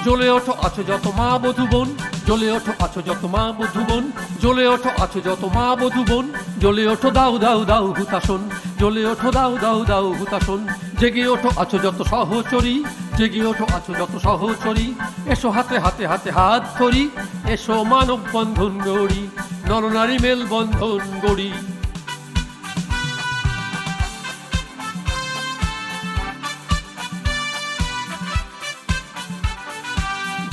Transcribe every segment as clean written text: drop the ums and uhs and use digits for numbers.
জ্বলে ওঠো আছো যত মা বধূ বোন, জ্বলে ওঠো আছো যত মা বধূ বোন, জ্বলে ওঠো আছো যত মা বধূ বোন, জ্বলে ওঠো দাও দাও দাও হুতাশন, জ্বলে ওঠো দাও দাও দাও হুতাশন। জেগে ওঠো আছো যত সহচরী, জেগে ওঠো আছো যত সহচরী, এসো হাতে হাতে হাতে হাত ধরি, এসো মানব বন্ধন গড়ি, নরনারী মেল বন্ধন গড়ি।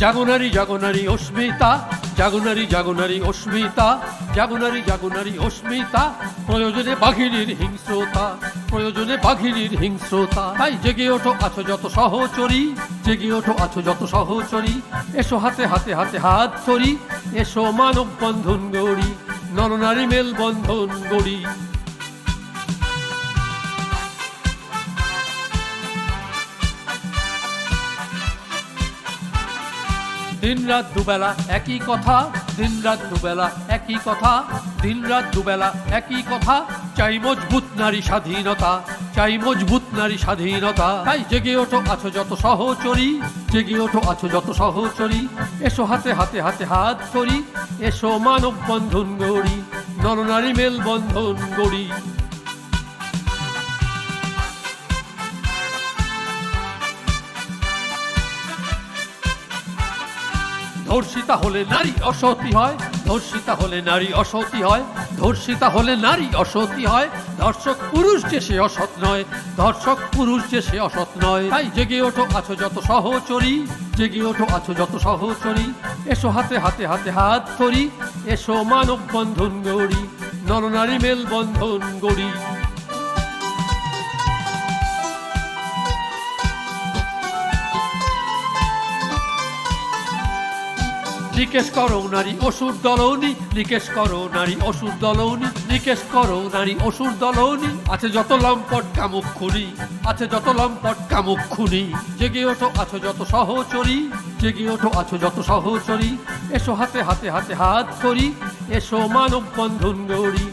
জাগনারী জাগনারী অস্মিতা, জাগনারী জাগনারী অস্মিতা, জাগনারী জাগনারী অস্মিতা, প্রয়োজনে বাঘিনীর হিংস্রতা, প্রয়োজনে বাঘিনীর হিংস্রতা। তাই জেগে ওঠো আছো যত সহচরী, জেগে ওঠো আছো যত সহচরী, এসো হাতে হাতে হাতে হাত ধরি, এসো মানব বন্ধন গড়ি, নরনারী মেল বন্ধন গড়ি। দিন রাত দুবেলা একই কথা, দিন রাত দুবেলা একই কথা, দিন রাত দুবেলা একই কথা, চাই মজবুত নারী স্বাধীনতা, চাই মজবুত নারী স্বাধীনতা। তাই জেগে ওঠো আছো যত সহচরী, জেগে ওঠো আছো যত সহচরী, এসো হাতে হাতে হাতে হাত ধরি, এসো মানব বন্ধন গড়ি, নরনারী মেল বন্ধন গড়ি। ধর্ষিতা হলে নারী অসতী হয়, ধর্ষিতা হলে নারী অসতী হয়, ধর্ষিতা হলে নারী অসতী হয়, ধর্ষক পুরুষ যে সে অসৎ নয়, ধর্ষক পুরুষ যে সে অসৎ নয়। তাই জেগে ওঠো আছো যত সহচরী, জেগে ওঠো আছো যত সহচরী, এসো হাতে হাতে হাতে হাত ধরি, এসো মানব বন্ধন গড়ি, নরনারী মেল বন্ধন গড়ি। নিকেশ করো নারী অসুর দলনী, নিকেশ করো নারী অসুর দলনী, নিকেশ করো নারী অসুর দলনী, আছে যত লম্পট কামুক খুনি, আছে যত লম্পট কামুক খুনি। জেগে ওঠো আছো যত সহচরী, জেগে ওঠো আছো যত সহচরী, এসো হাতে হাতে হাতে হাত ধরি, এসো মানব বন্ধন গড়ি,